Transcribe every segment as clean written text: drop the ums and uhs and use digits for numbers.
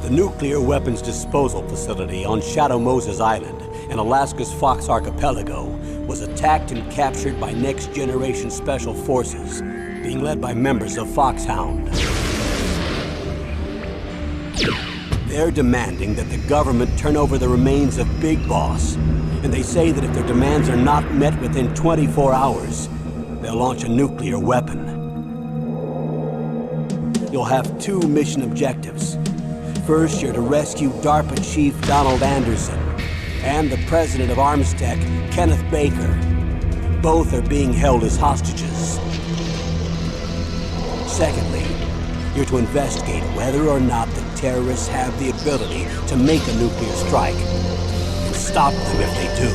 The nuclear weapons disposal facility on Shadow Moses Island in Alaska's Fox Archipelago was attacked and captured by next-generation special forces, being led by members of Foxhound. They're demanding that the government turn over the remains of Big Boss, and they say that if their demands are not met within 24 hours, they'll launch a nuclear weapon. You'll have two mission objectives. First, you're to rescue DARPA Chief Donald Anderson and the president of Armstech, Kenneth Baker. Both are being held as hostages. Secondly, you're to investigate whether or not the terrorists have the ability to make a nuclear strike and stop them if they do.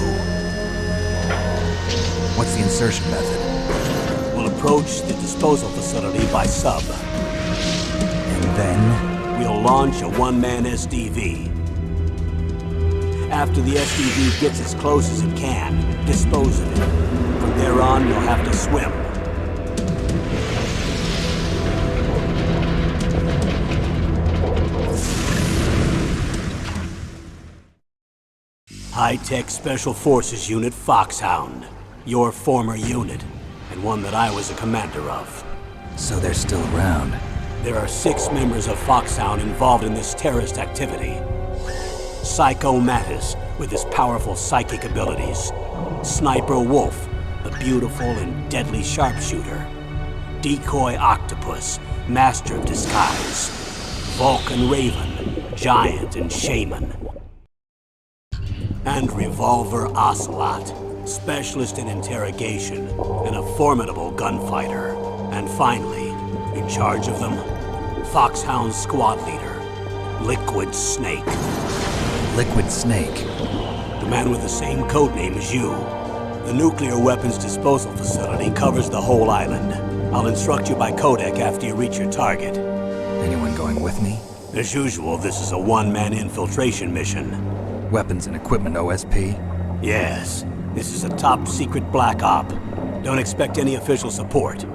What's the insertion method? We'll approach the disposal facility by sub. And then? We'll launch a one-man SDV. After the SDV gets as close as it can, dispose of it. From there on, you'll have to swim. High-Tech Special Forces Unit Foxhound. Your former unit, and one that I was a commander of. So they're still around. There are 6 members of Foxhound involved in this terrorist activity. Psycho Mattis, with his powerful psychic abilities. Sniper Wolf, the beautiful and deadly sharpshooter. Decoy Octopus, master of disguise. Vulcan Raven, giant and shaman. And Revolver Ocelot, specialist in interrogation and a formidable gunfighter. And finally, in charge of them, Foxhound squad leader, Liquid Snake. Liquid Snake? The man with the same codename as you. The nuclear weapons disposal facility covers the whole island. I'll instruct you by codec after you reach your target. Anyone going with me? As usual, this is a one-man infiltration mission. Weapons and equipment OSP? Yes. This is a top-secret black op. Don't expect any official support.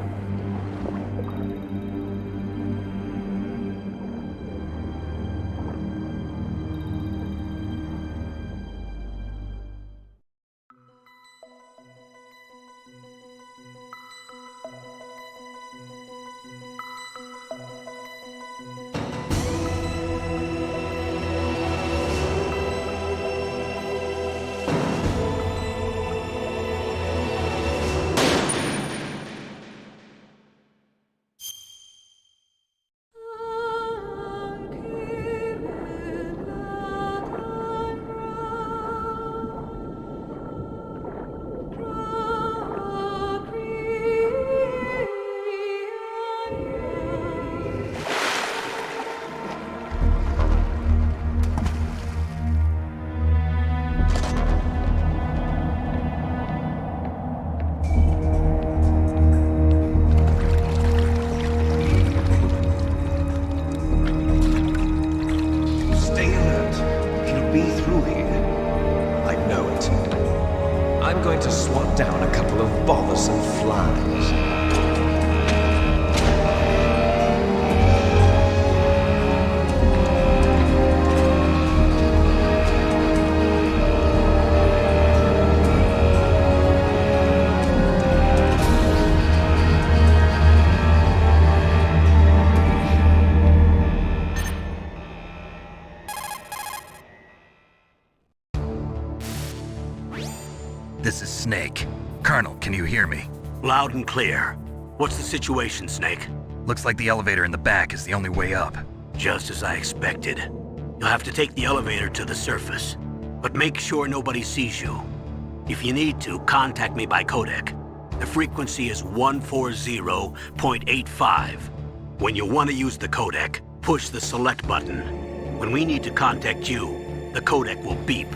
This is Snake. Colonel, can you hear me? Loud and clear. What's the situation, Snake? Looks like the elevator in the back is the only way up. Just as I expected. You'll have to take the elevator to the surface. But make sure nobody sees you. If you need to, contact me by codec. The frequency is 140.85. When you want to use the codec, push the select button. When we need to contact you, the codec will beep.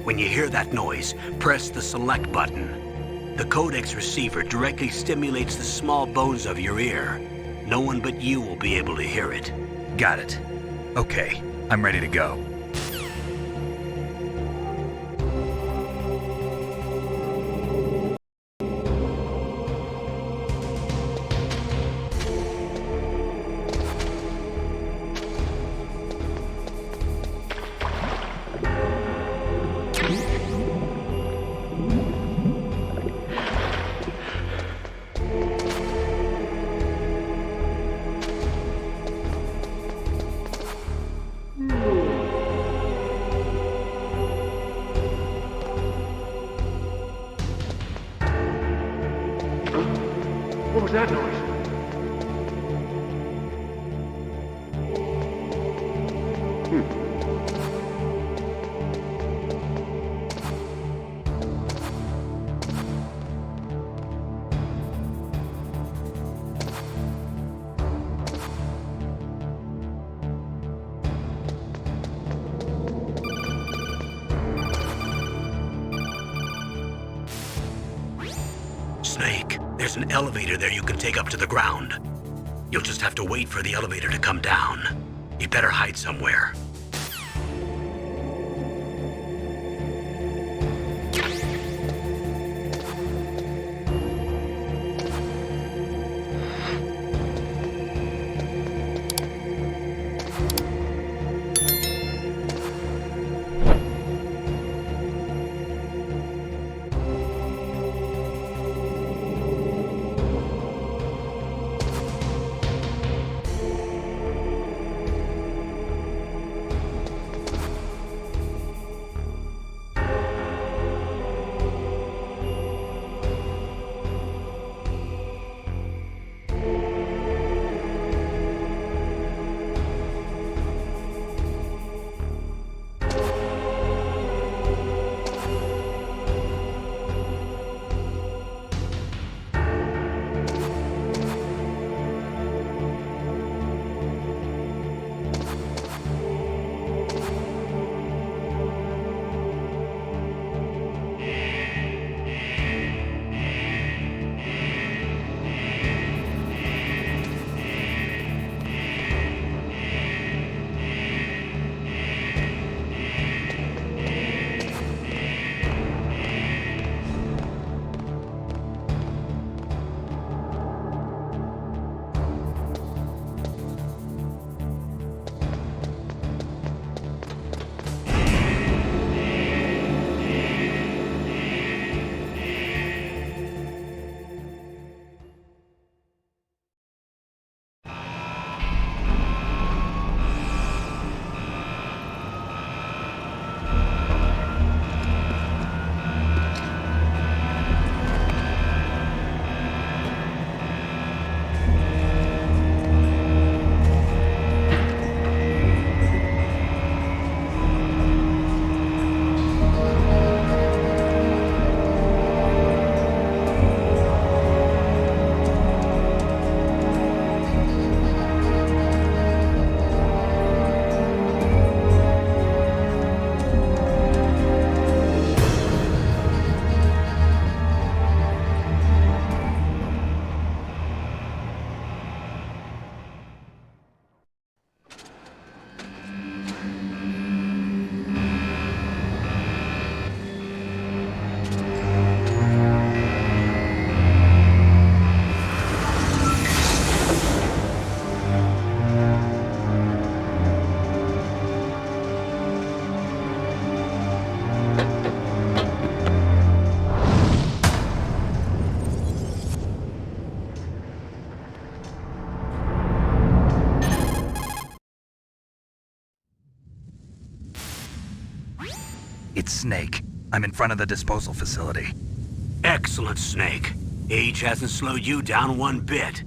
When you hear that noise, press the select button. The codec's receiver directly stimulates the small bones of your ear. No one but you will be able to hear it. Got it. Okay, I'm ready to go. Snake, there's an elevator there you can take up to the ground. You'll just have to wait for the elevator to come down. You'd better hide somewhere. It's Snake. I'm in front of the disposal facility. Excellent, Snake. Age hasn't slowed you down one bit.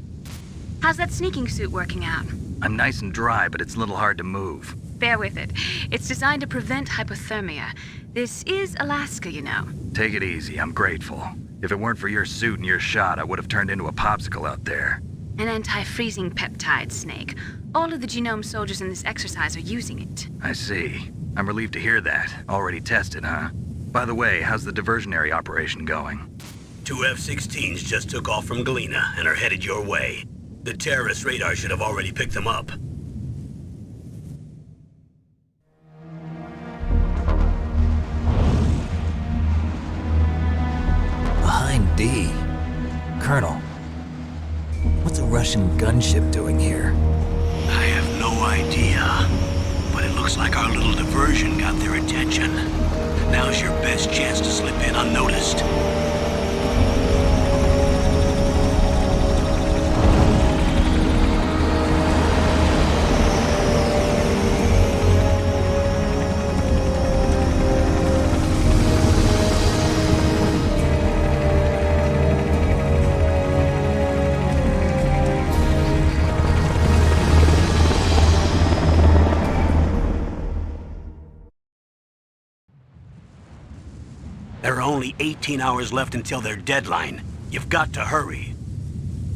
How's that sneaking suit working out? I'm nice and dry, but it's a little hard to move. Bear with it. It's designed to prevent hypothermia. This is Alaska, you know. Take it easy, I'm grateful. If it weren't for your suit and your shot, I would have turned into a popsicle out there. An anti-freezing peptide, Snake. All of the genome soldiers in this exercise are using it. I see. I'm relieved to hear that. Already tested, huh? By the way, how's the diversionary operation going? 2 F-16s just took off from Galena and are headed your way. The terrorist radar should have already picked them up. Behind D. Colonel, what's a Russian gunship doing here? I have no idea, but it looks like our little diversion got their attention. Now's your best chance to slip in unnoticed. only 18 hours left until their deadline. You've got to hurry.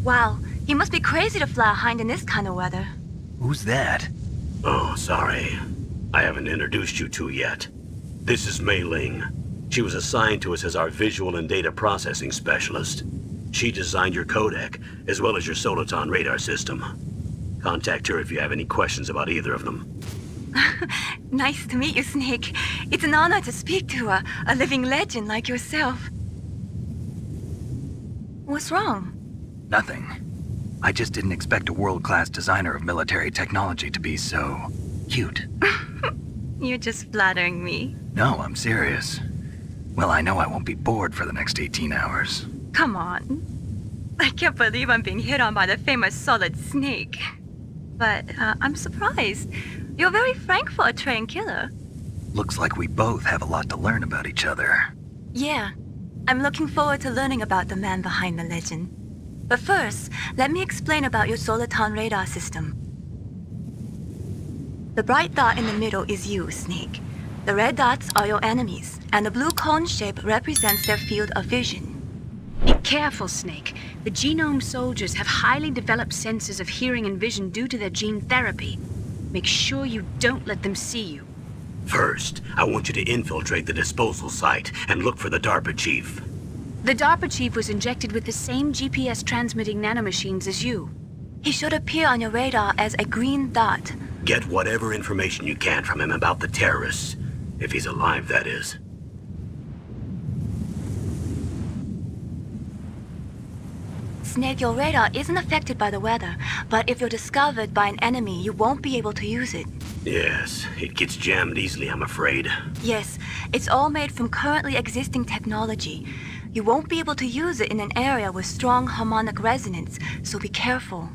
Wow, you must be crazy to fly a hind in this kind of weather. Who's that? Oh, sorry. I haven't introduced you two yet. This is Mei Ling. She was assigned to us as our visual and data processing specialist. She designed your codec, as well as your Soliton radar system. Contact her if you have any questions about either of them. Nice to meet you, Snake. It's an honor to speak to a living legend like yourself. What's wrong? Nothing. I just didn't expect a world-class designer of military technology to be so cute. You're just flattering me. No, I'm serious. Well, I know I won't be bored for the next 18 hours. Come on. I can't believe I'm being hit on by the famous Solid Snake. But I'm surprised. You're very frank for a trained killer. Looks like we both have a lot to learn about each other. Yeah. I'm looking forward to learning about the man behind the legend. But first, let me explain about your Soliton radar system. The bright dot in the middle is you, Snake. The red dots are your enemies, and the blue cone shape represents their field of vision. Be careful, Snake. The genome soldiers have highly developed senses of hearing and vision due to their gene therapy. Make sure you don't let them see you. First, I want you to infiltrate the disposal site and look for the DARPA chief. The DARPA chief was injected with the same GPS transmitting nanomachines as you. He should appear on your radar as a green dot. Get whatever information you can from him about the terrorists. If he's alive, that is. Snake, your radar isn't affected by the weather, but if you're discovered by an enemy, you won't be able to use it. Yes, it gets jammed easily, I'm afraid. Yes, it's all made from currently existing technology. You won't be able to use it in an area with strong harmonic resonance, so be careful.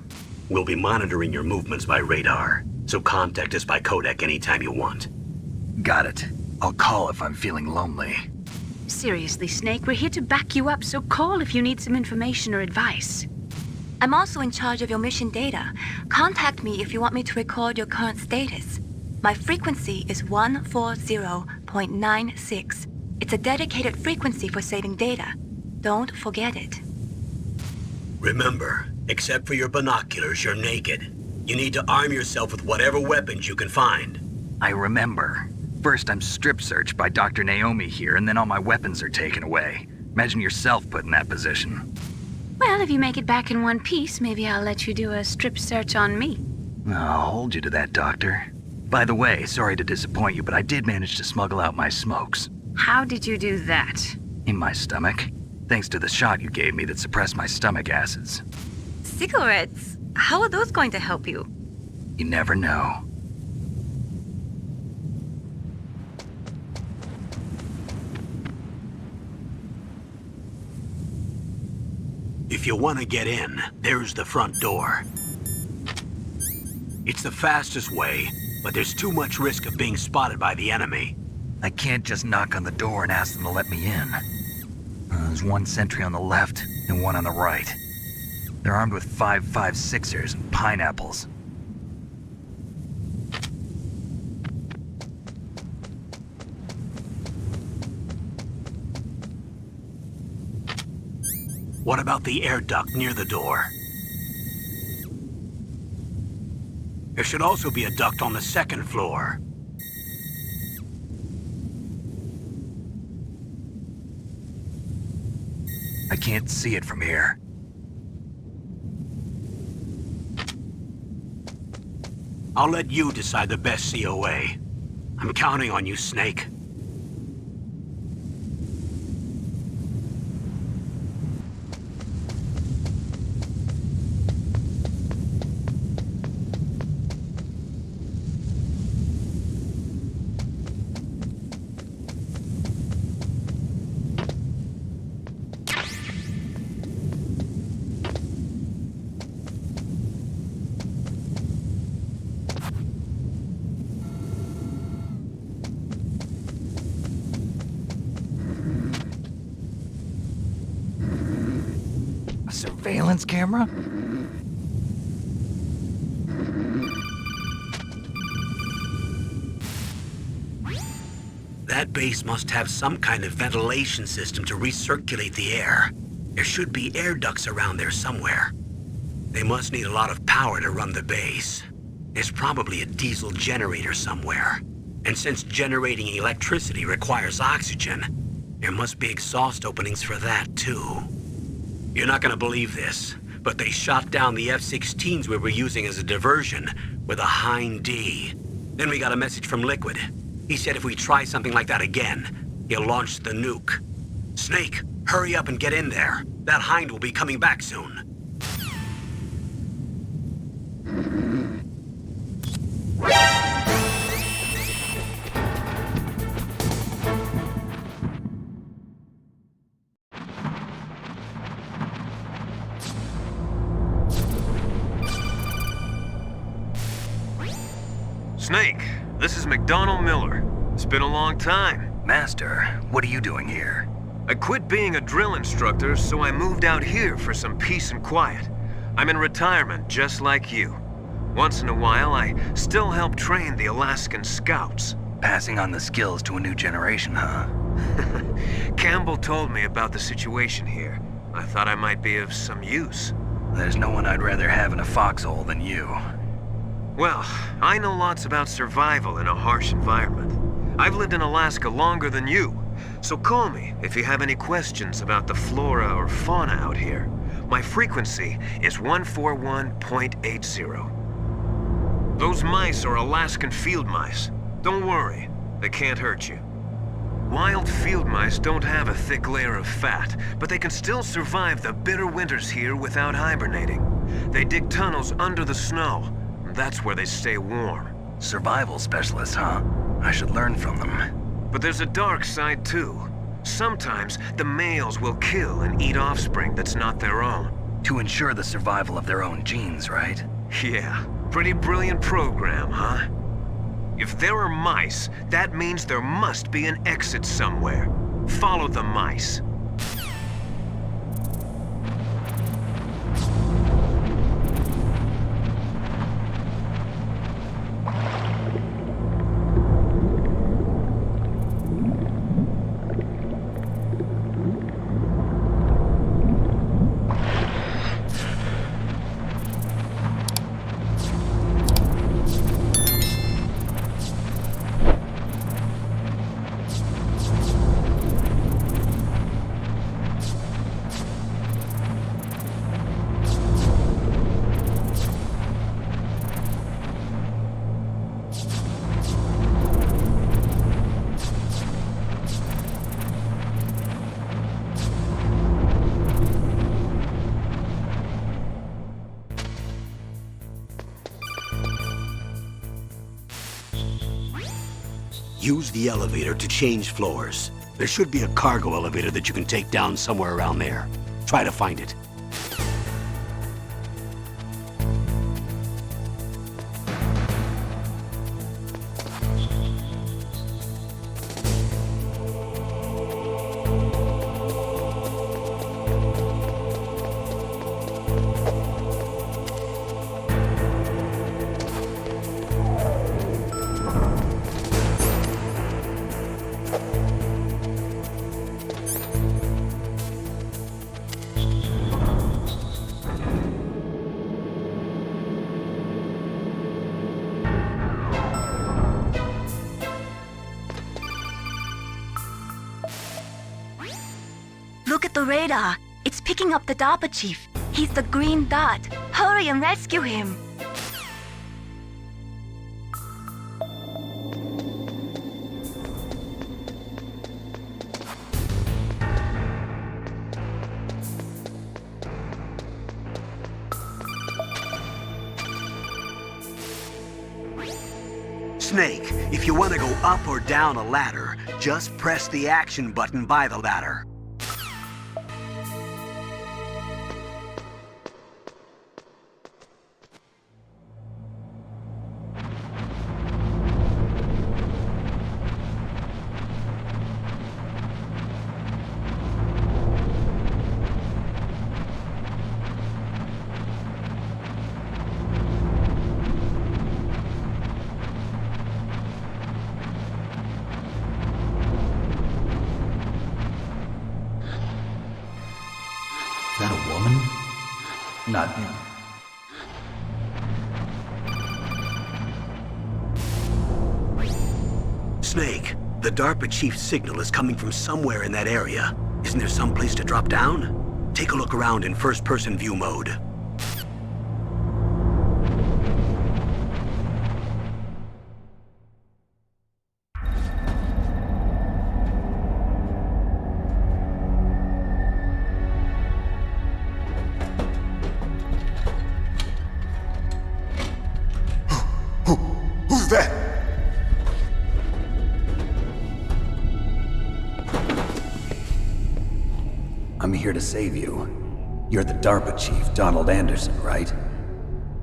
We'll be monitoring your movements by radar, so contact us by codec anytime you want. Got it. I'll call if I'm feeling lonely. Seriously, Snake, we're here to back you up, so call if you need some information or advice. I'm also in charge of your mission data. Contact me if you want me to record your current status. My frequency is 140.96. It's a dedicated frequency for saving data. Don't forget it. Remember, except for your binoculars, you're naked. You need to arm yourself with whatever weapons you can find. I remember. First, I'm strip searched by Dr. Naomi here, and then all my weapons are taken away. Imagine yourself put in that position. Well, if you make it back in one piece, maybe I'll let you do a strip search on me. I'll hold you to that, Doctor. By the way, sorry to disappoint you, but I did manage to smuggle out my smokes. How did you do that? In my stomach. Thanks to the shot you gave me that suppressed my stomach acids. Cigarettes? How are those going to help you? You never know. If you want to get in, there's the front door. It's the fastest way, but there's too much risk of being spotted by the enemy. I can't just knock on the door and ask them to let me in. There's one sentry on the left and one on the right. They're armed with 5.56ers and pineapples. What about the air duct near the door? There should also be a duct on the second floor. I can't see it from here. I'll let you decide the best COA. I'm counting on you, Snake. A surveillance camera? That base must have some kind of ventilation system to recirculate the air. There should be air ducts around there somewhere. They must need a lot of power to run the base. There's probably a diesel generator somewhere. And since generating electricity requires oxygen, there must be exhaust openings for that too. You're not gonna believe this, but they shot down the F-16s we were using as a diversion with a Hind D. Then we got a message from Liquid. He said if we try something like that again, he'll launch the nuke. Snake, hurry up and get in there. That Hind will be coming back soon. Snake, this is McDonald Miller. It's been a long time. Master, what are you doing here? I quit being a drill instructor, so I moved out here for some peace and quiet. I'm in retirement, just like you. Once in a while, I still help train the Alaskan Scouts. Passing on the skills to a new generation, huh? Campbell told me about the situation here. I thought I might be of some use. There's no one I'd rather have in a foxhole than you. Well, I know lots about survival in a harsh environment. I've lived in Alaska longer than you, so call me if you have any questions about the flora or fauna out here. My frequency is 141.80. Those mice are Alaskan field mice. Don't worry, they can't hurt you. Wild field mice don't have a thick layer of fat, but they can still survive the bitter winters here without hibernating. They dig tunnels under the snow. That's where they stay warm. Survival specialists, huh? I should learn from them. But there's a dark side too. Sometimes the males will kill and eat offspring that's not their own. To ensure the survival of their own genes, right? Yeah, pretty brilliant program, huh? If there are mice, that means there must be an exit somewhere. Follow the mice. Use the elevator to change floors. There should be a cargo elevator that you can take down somewhere around there. Try to find it. Look at the radar. It's picking up the DARPA chief. He's the green dot. Hurry and rescue him. Snake, if you want to go up or down a ladder, just press the action button by the ladder. not... Snake, the DARPA chief's signal is coming from somewhere in that area. Isn't there some place to drop down? Take a look around in first-person view mode. Who's that? I'm here to save you. You're the DARPA chief, Donald Anderson, right?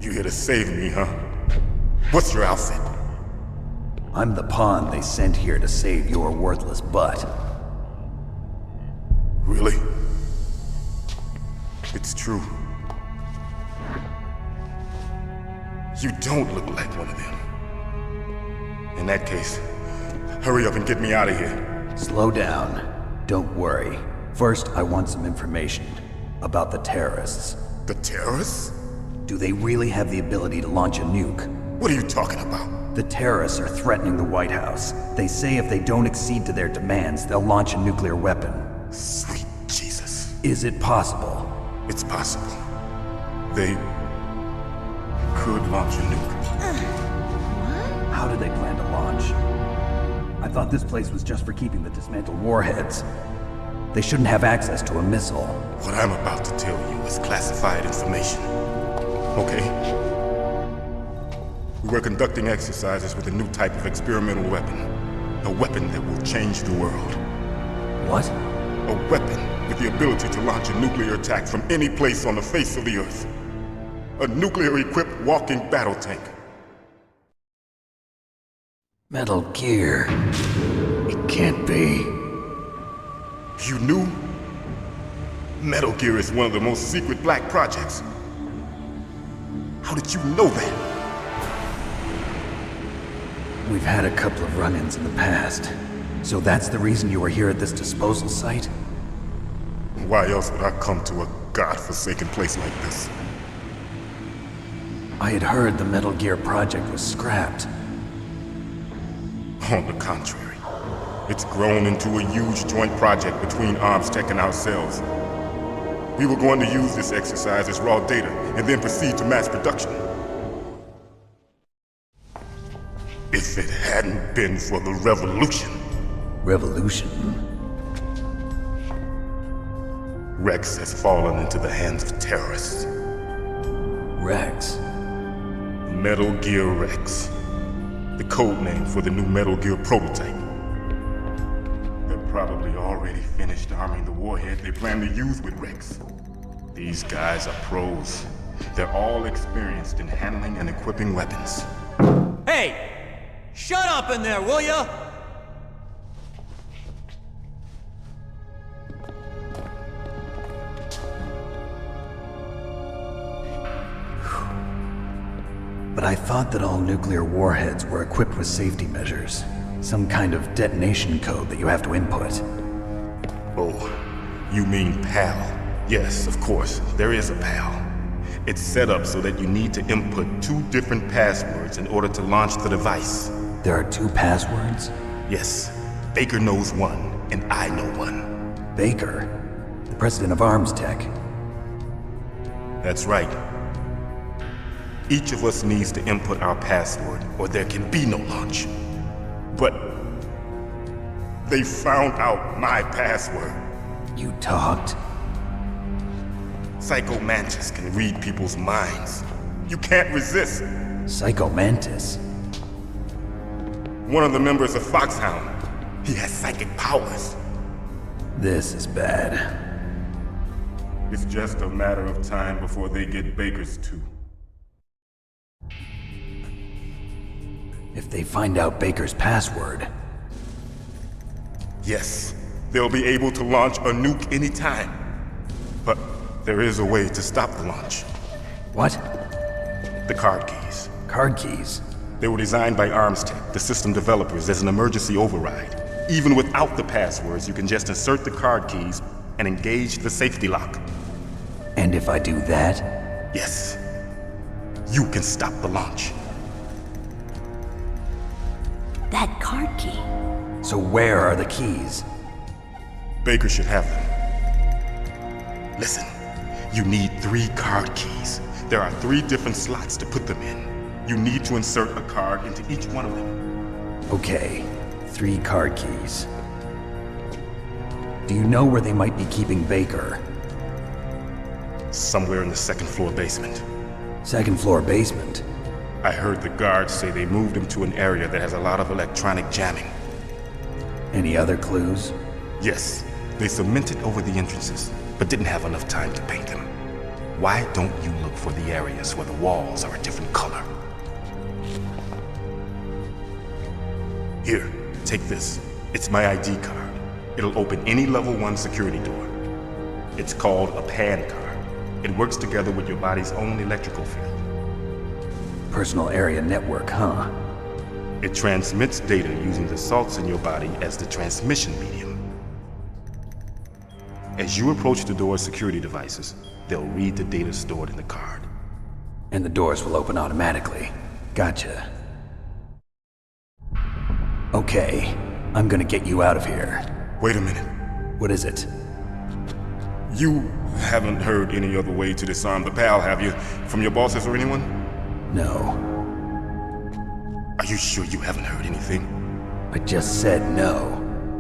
You here to save me, huh? What's your outfit? I'm the pawn they sent here to save your worthless butt. Really? It's true. You don't look like one of them. In that case, hurry up and get me out of here. Slow down. Don't worry. First, I want some information about the terrorists. The terrorists? Do they really have the ability to launch a nuke? What are you talking about? The terrorists are threatening the White House. They say if they don't accede to their demands, they'll launch a nuclear weapon. Sweet Jesus. Is it possible? It's possible. They could launch a nuke. How do they plan to launch? I thought this place was just for keeping the dismantled warheads. They shouldn't have access to a missile. What I'm about to tell you is classified information. Okay? We were conducting exercises with a new type of experimental weapon. A weapon that will change the world. What? A weapon with the ability to launch a nuclear attack from any place on the face of the Earth. A nuclear-equipped walking battle tank. Metal Gear. It can't be. You knew? Metal Gear is one of the most secret black projects. How did you know that? We've had a couple of run-ins in the past. So that's the reason you were here at this disposal site? Why else would I come to a godforsaken place like this? I had heard the Metal Gear project was scrapped. On the contrary, it's grown into a huge joint project between ArmsTech and ourselves. We were going to use this exercise as raw data and then proceed to mass production. If it hadn't been for the revolution. Revolution? Rex has fallen into the hands of terrorists. Rex? Metal Gear Rex. The code name for the new Metal Gear prototype. They're probably already finished arming the warhead they plan to use with Rex. These guys are pros. They're all experienced in handling and equipping weapons. Hey! Shut up in there, will ya? But I thought that all nuclear warheads were equipped with safety measures. Some kind of detonation code that you have to input. Oh, you mean PAL? Yes, of course, there is a PAL. It's set up so that you need to input 2 different passwords in order to launch the device. There are 2 passwords? Yes, Baker knows one, and I know one. Baker? The president of ArmsTech? That's right. Each of us needs to input our password, or there can be no launch. But they found out my password. You talked? Psycho Mantis can read people's minds. You can't resist. Psycho Mantis? One of the members of Foxhound. He has psychic powers. This is bad. It's just a matter of time before they get Baker's too. If they find out Baker's password... Yes, they'll be able to launch a nuke anytime. But there is a way to stop the launch. What? The card keys. Card keys? They were designed by ArmsTech, the system developers, as an emergency override. Even without the passwords, you can just insert the card keys and engage the safety lock. And if I do that? Yes. You can stop the launch. That card key. So where are the keys? Baker should have them. Listen, you need 3 card keys. There are 3 different slots to put them in. You need to insert a card into each one of them. Okay, 3 card keys. Do you know where they might be keeping Baker? Somewhere in the 2nd floor basement. 2nd floor basement? I heard the guards say they moved him to an area that has a lot of electronic jamming. Any other clues? Yes, they cemented over the entrances, but didn't have enough time to paint them. Why don't you look for the areas where the walls are a different color? Here, take this. It's my ID card. It'll open any level 1 security door. It's called a PAN card. It works together with your body's own electrical field. Personal area network, huh? It transmits data using the salts in your body as the transmission medium. As you approach the door's security devices, they'll read the data stored in the card. And the doors will open automatically. Gotcha. Okay, I'm gonna get you out of here. Wait a minute. What is it? You haven't heard any other way to disarm the PAL, have you? From your bosses or anyone? No. Are you sure you haven't heard anything? I just said no.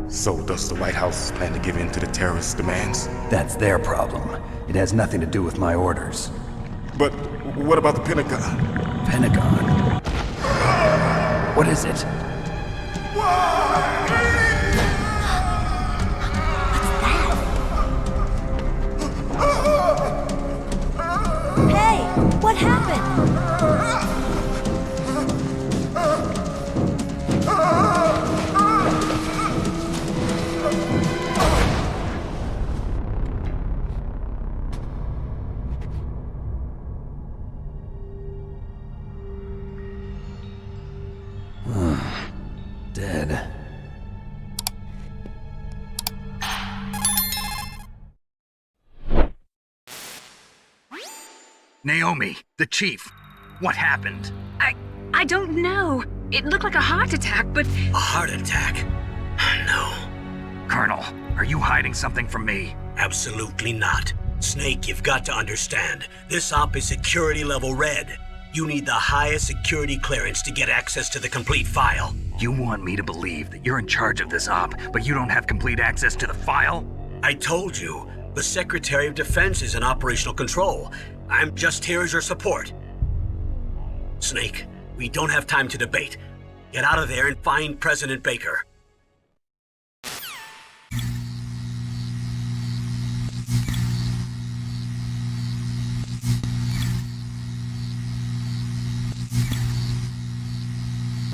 So does the White House plan to give in to the terrorists' demands? That's their problem. It has nothing to do with my orders. But what about the Pentagon? Pentagon? What is it? Hey, what happened? Dead. Naomi, the chief. What happened? I don't know. It looked like a heart attack, but A heart attack? No, Colonel, are you hiding something from me? absolutely not. Snake, you've got to understand. This op is security level red. You need the highest security clearance to get access to the complete file. You want me to believe that you're in charge of this op, but you don't have complete access to the file? I told you, the Secretary of Defense is in operational control. I'm just here as your support. Snake, we don't have time to debate. Get out of there and find President Baker.